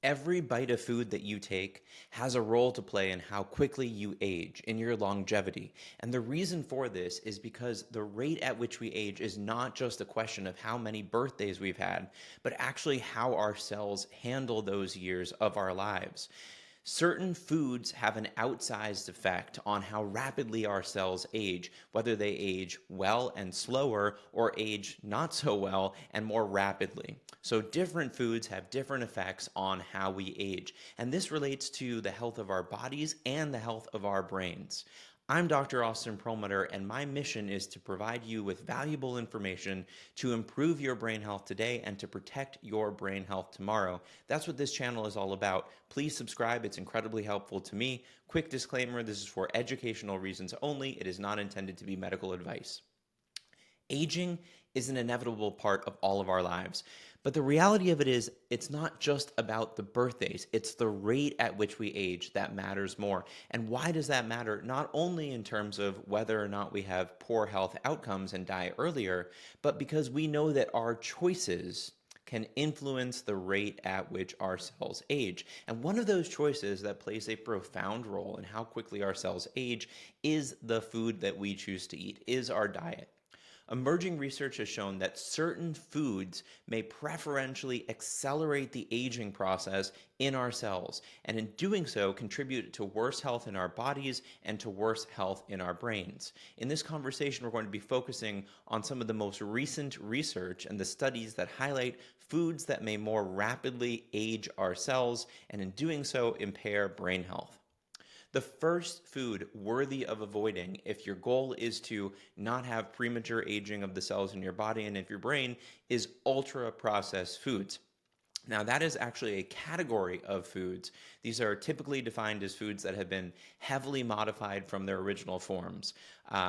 Every bite of food that you take has a role to play in how quickly you age, in your longevity. And the reason for this is because the rate at which we age is not just a question of how many birthdays we've had, but actually how our cells handle those years of our lives. Certain foods have an outsized effect on how rapidly our cells age, whether they age well and slower or age not so well and more rapidly. So, different foods have different effects on how we age, and this relates to the health of our bodies and the health of our brains. I'm Dr. Austin Perlmutter, and my mission is to provide you with valuable information to improve your brain health today and to protect your brain health tomorrow. That's what this channel is all about. Please subscribe, it's incredibly helpful to me. Quick disclaimer, this is for educational reasons only. It is not intended to be medical advice. Aging is an inevitable part of all of our lives. But the reality of it is, it's not just about the birthdays, it's the rate at which we age that matters more. And why does that matter? Not only in terms of whether or not we have poor health outcomes and die earlier, but because we know that our choices can influence the rate at which our cells age. And one of those choices that plays a profound role in how quickly our cells age is the food that we choose to eat, is our diet. Emerging research has shown that certain foods may preferentially accelerate the aging process in our cells, and in doing so, contribute to worse health in our bodies and to worse health in our brains. In this conversation, we're going to be focusing on some of the most recent research and the studies that highlight foods that may more rapidly age our cells, and in doing so, impair brain health. The first food worthy of avoiding if your goal is to not have premature aging of the cells in your body and in your brain is ultra processed foods. Now, that is actually a category of foods. These are typically defined as foods that have been heavily modified from their original forms.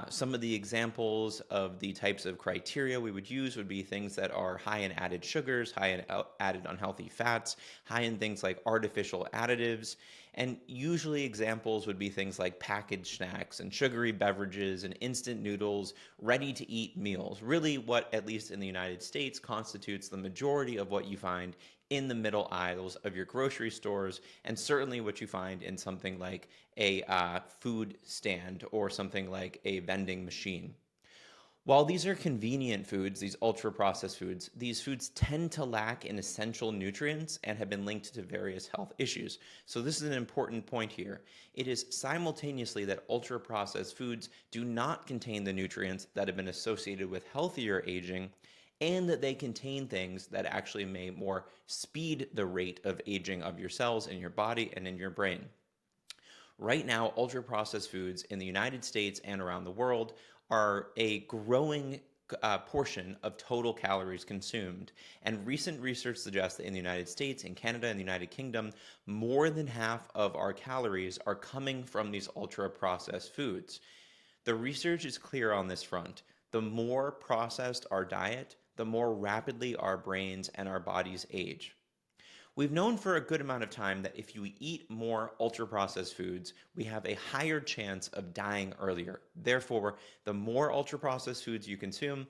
Some of the examples of the types of criteria we would use would be things that are high in added sugars, high in added unhealthy fats, high in things like artificial additives. And usually examples would be things like packaged snacks and sugary beverages and instant noodles, ready to eat meals. Really, what, at least in the United States, constitutes the majority of what you find in the middle aisles of your grocery stores, and certainly what you find in something like a food stand or something like a vending machine. While these are convenient foods, these ultra processed foods, these foods tend to lack in essential nutrients and have been linked to various health issues. So, this is an important point here. It is simultaneously that ultra processed foods do not contain the nutrients that have been associated with healthier aging, and that they contain things that actually may more speed the rate of aging of your cells in your body and in your brain. Right now, ultra processed foods in the United States and around the world are a growing portion of total calories consumed. And recent research suggests that in the United States, in Canada, and the United Kingdom, more than half of our calories are coming from these ultra processed foods. The research is clear on this front. The more processed our diet, the more rapidly our brains and our bodies age. We've known for a good amount of time that if you eat more ultra processed foods, we have a higher chance of dying earlier. Therefore, the more ultra processed foods you consume,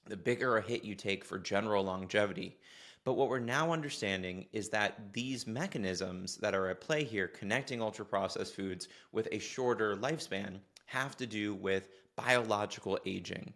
the bigger a hit you take for general longevity. But what we're now understanding is that these mechanisms that are at play here, connecting ultra processed foods with a shorter lifespan, have to do with biological aging.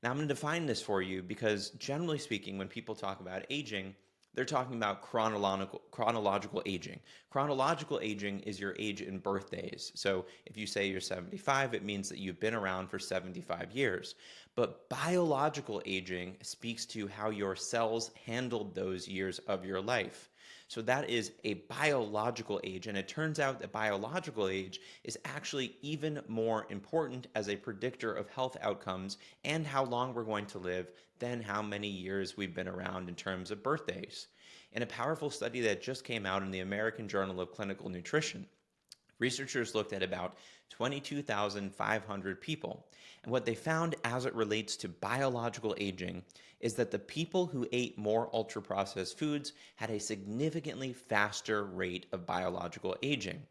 Now, I'm going to define this for you because, generally speaking, when people talk about aging, they're talking about chronological aging. Chronological aging is your age in birthdays. So if you say you're 75, it means that you've been around for 75 years. But biological aging speaks to how your cells handled those years of your life. So that is a biological age, and it turns out that biological age is actually even more important as a predictor of health outcomes and how long we're going to live than how many years we've been around in terms of birthdays. In a powerful study that just came out in the American Journal of Clinical Nutrition, researchers looked at about 22,500 people. And what they found as it relates to biological aging is that the people who ate more ultra processed foods had a significantly faster rate of biological aging.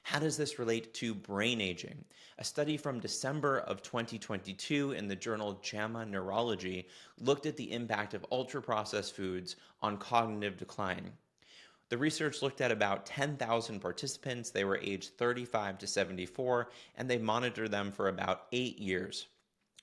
How does this relate to brain aging? A study from December of 2022 in the journal JAMA Neurology looked at the impact of ultra processed foods on cognitive decline. The research looked at about 10,000 participants. They were aged 35 to 74, and they monitored them for about 8 years.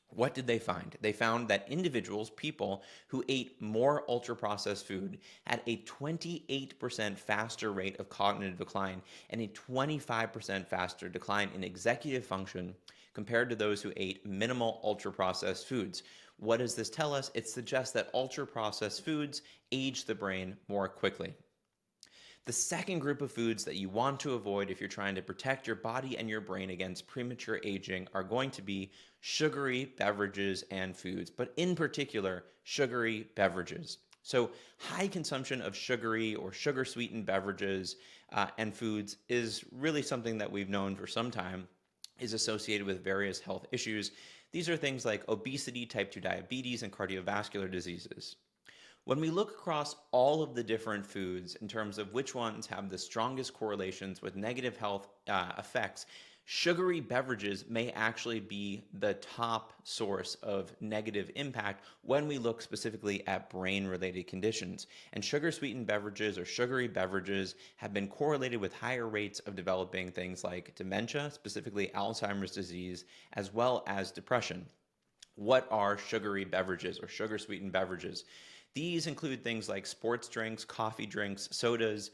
What did they find? They found that individuals, people who ate more ultra processed food, had a 28% faster rate of cognitive decline and a 25% faster decline in executive function compared to those who ate minimal ultra processed foods. What does this tell us? It suggests that ultra processed foods age the brain more quickly. The second group of foods that you want to avoid if you're trying to protect your body and your brain against premature aging are going to be sugary beverages and foods, but in particular, sugary beverages. So, high consumption of sugary or sugar sweetened beverages and foods is really something that we've known for some time is associated with various health issues. These are things like obesity, type 2 diabetes, and cardiovascular diseases. When we look across all of the different foods in terms of which ones have the strongest correlations with negative health effects, sugary beverages may actually be the top source of negative impact when we look specifically at brain-related conditions. And sugar-sweetened beverages or sugary beverages have been correlated with higher rates of developing things like dementia, specifically Alzheimer's disease, as well as depression. What are sugary beverages or sugar-sweetened beverages? These include things like sports drinks, coffee drinks, sodas,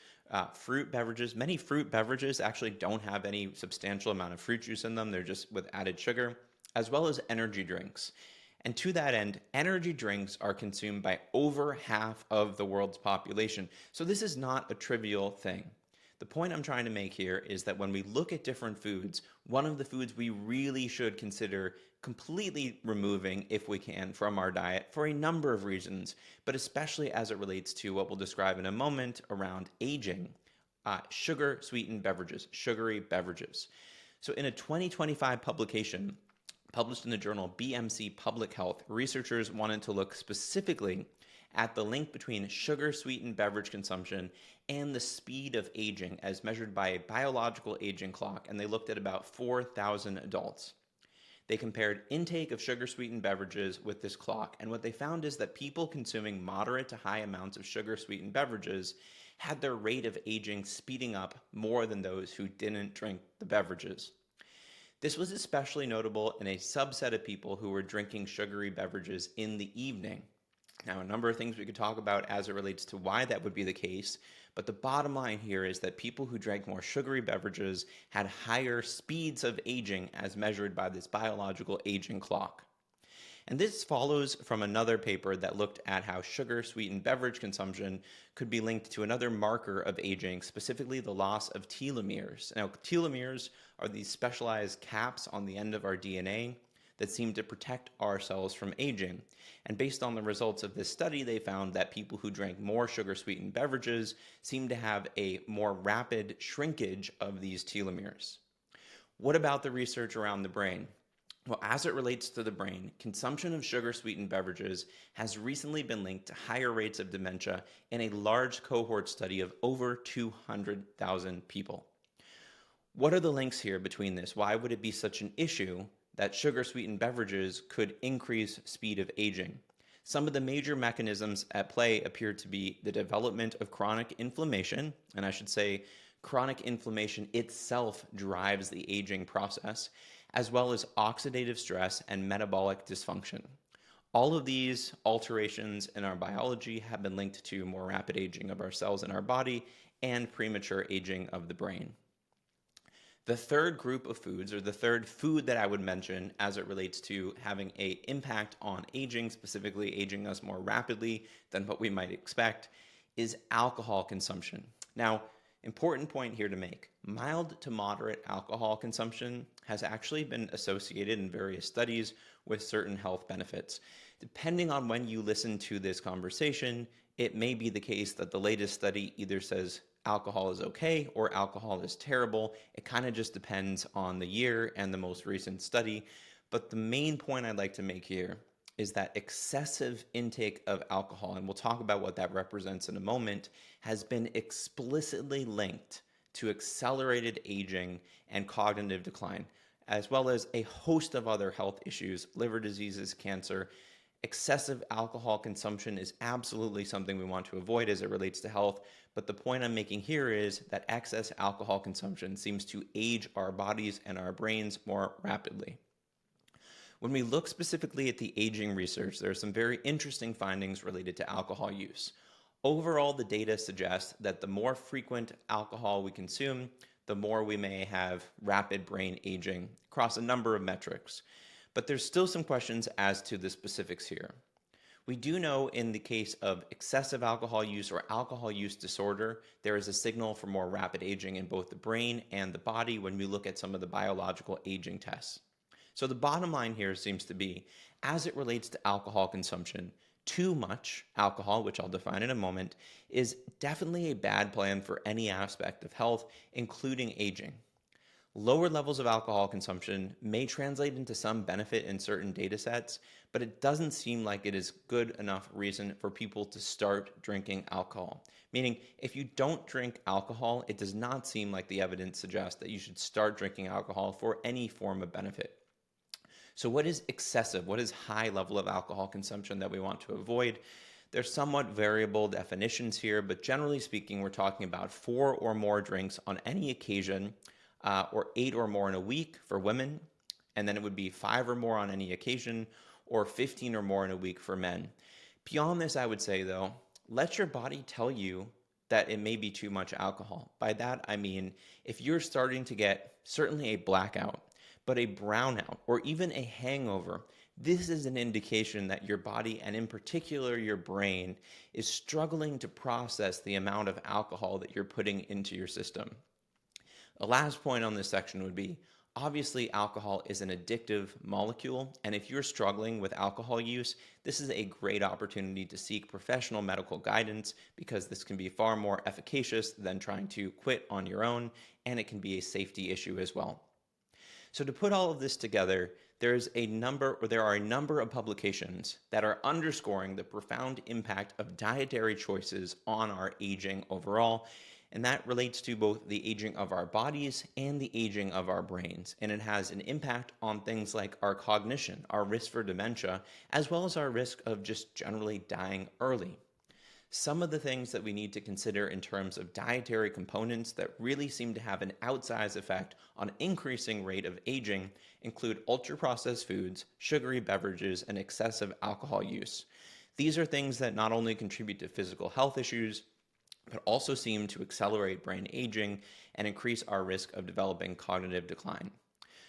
fruit beverages. Many fruit beverages actually don't have any substantial amount of fruit juice in them. They're just with added sugar, as well as energy drinks. And to that end, energy drinks are consumed by over half of the world's population. So this is not a trivial thing. The point I'm trying to make here is that when we look at different foods, one of the foods we really should consider completely removing, if we can, from our diet for a number of reasons, but especially as it relates to what we'll describe in a moment around aging, sugar-sweetened beverages, sugary beverages. So in a 2025 publication published in the journal BMC Public Health, researchers wanted to look specifically at the link between sugar-sweetened beverage consumption and the speed of aging as measured by a biological aging clock, and they looked at about 4,000 adults. They compared intake of sugar-sweetened beverages with this clock, and what they found is that people consuming moderate to high amounts of sugar-sweetened beverages had their rate of aging speeding up more than those who didn't drink the beverages. This was especially notable in a subset of people who were drinking sugary beverages in the evening. Now, a number of things we could talk about as it relates to why that would be the case, but the bottom line here is that people who drank more sugary beverages had higher speeds of aging as measured by this biological aging clock. And this follows from another paper that looked at how sugar-sweetened beverage consumption could be linked to another marker of aging, specifically the loss of telomeres. Now, telomeres are these specialized caps on the end of our DNA that seem to protect our cells from aging. And based on the results of this study, they found that people who drank more sugar-sweetened beverages seemed to have a more rapid shrinkage of these telomeres. What about the research around the brain? Well, as it relates to the brain, consumption of sugar-sweetened beverages has recently been linked to higher rates of dementia in a large cohort study of over 200,000 people. What are the links here between this? Why would it be such an issue that sugar-sweetened beverages could increase speed of aging? Some of the major mechanisms at play appear to be the development of chronic inflammation, and I should say chronic inflammation itself drives the aging process, as well as oxidative stress and metabolic dysfunction. All of these alterations in our biology have been linked to more rapid aging of our cells in our body and premature aging of the brain. The third group of foods, or the third food that I would mention as it relates to having an impact on aging, specifically aging us more rapidly than what we might expect, is alcohol consumption. Now, important point here to make. Mild to moderate alcohol consumption has actually been associated in various studies with certain health benefits. Depending on when you listen to this conversation, it may be the case that the latest study either says alcohol is okay or alcohol is terrible. It kind of just depends on the year and the most recent study. But the main point I'd like to make here is that excessive intake of alcohol, and we'll talk about what that represents in a moment, has been explicitly linked to accelerated aging and cognitive decline, as well as a host of other health issues, liver diseases, cancer, Excessive alcohol consumption is absolutely something we want to avoid as it relates to health, but the point I'm making here is that excess alcohol consumption seems to age our bodies and our brains more rapidly. When we look specifically at the aging research, there are some very interesting findings related to alcohol use. Overall, the data suggests that the more frequent alcohol we consume, the more we may have rapid brain aging across a number of metrics. But there's still some questions as to the specifics here. We do know in the case of excessive alcohol use or alcohol use disorder, there is a signal for more rapid aging in both the brain and the body when we look at some of the biological aging tests. So the bottom line here seems to be, as it relates to alcohol consumption, too much alcohol, which I'll define in a moment, is definitely a bad plan for any aspect of health, including aging. Lower levels of alcohol consumption may translate into some benefit in certain data sets, but it doesn't seem like it is good enough reason for people to start drinking alcohol. Meaning, if you don't drink alcohol, it does not seem like the evidence suggests that you should start drinking alcohol for any form of benefit. So what is excessive? What is high level of alcohol consumption that we want to avoid? There's somewhat variable definitions here, but generally speaking, we're talking about 4 or more drinks on any occasion, or 8 or more in a week for women, and then it would be 5 or more on any occasion, or 15 or more in a week for men. Beyond this, I would say though, let your body tell you that it may be too much alcohol. By that, I mean, if you're starting to get certainly a blackout, but a brownout or even a hangover, this is an indication that your body, and in particular your brain, is struggling to process the amount of alcohol that you're putting into your system. The last point on this section would be, obviously alcohol is an addictive molecule, and if you're struggling with alcohol use, this is a great opportunity to seek professional medical guidance because this can be far more efficacious than trying to quit on your own, and it can be a safety issue as well. So to put all of this together, there are a number of publications that are underscoring the profound impact of dietary choices on our aging overall, and that relates to both the aging of our bodies and the aging of our brains. And it has an impact on things like our cognition, our risk for dementia, as well as our risk of just generally dying early. Some of the things that we need to consider in terms of dietary components that really seem to have an outsized effect on increasing rate of aging include ultra-processed foods, sugary beverages, and excessive alcohol use. These are things that not only contribute to physical health issues, but also seem to accelerate brain aging and increase our risk of developing cognitive decline.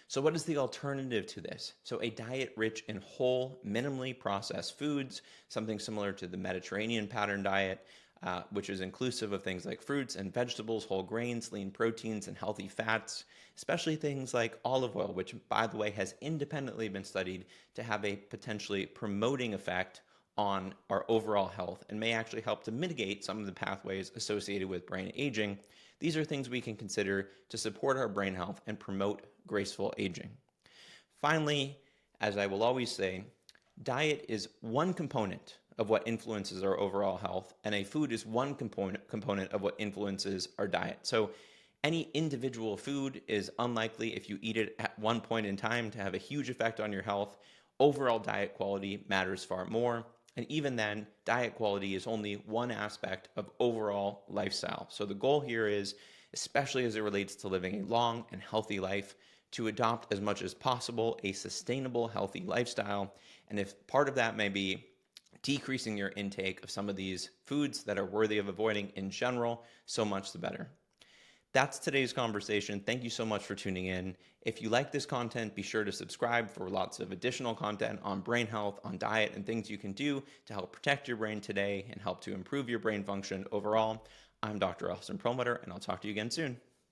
So what is the alternative to this? So a diet rich in whole, minimally processed foods, something similar to the Mediterranean pattern diet, which is inclusive of things like fruits and vegetables, whole grains, lean proteins, and healthy fats, especially things like olive oil, which, by the way, has independently been studied to have a potentially promoting effect on our overall health and may actually help to mitigate some of the pathways associated with brain aging. These are things we can consider to support our brain health and promote graceful aging. Finally, as I will always say, diet is one component of what influences our overall health, and a food is one component of what influences our diet. So any individual food is unlikely, if you eat it at one point in time, to have a huge effect on your health. Overall diet quality matters far more. And even then, diet quality is only one aspect of overall lifestyle. So the goal here is, especially as it relates to living a long and healthy life, to adopt as much as possible a sustainable, healthy lifestyle. And if part of that may be decreasing your intake of some of these foods that are worthy of avoiding in general, so much the better. That's today's conversation. Thank you so much for tuning in. If you like this content, be sure to subscribe for lots of additional content on brain health, on diet, and things you can do to help protect your brain today and help to improve your brain function overall. I'm Dr. Austin Perlmutter, and I'll talk to you again soon.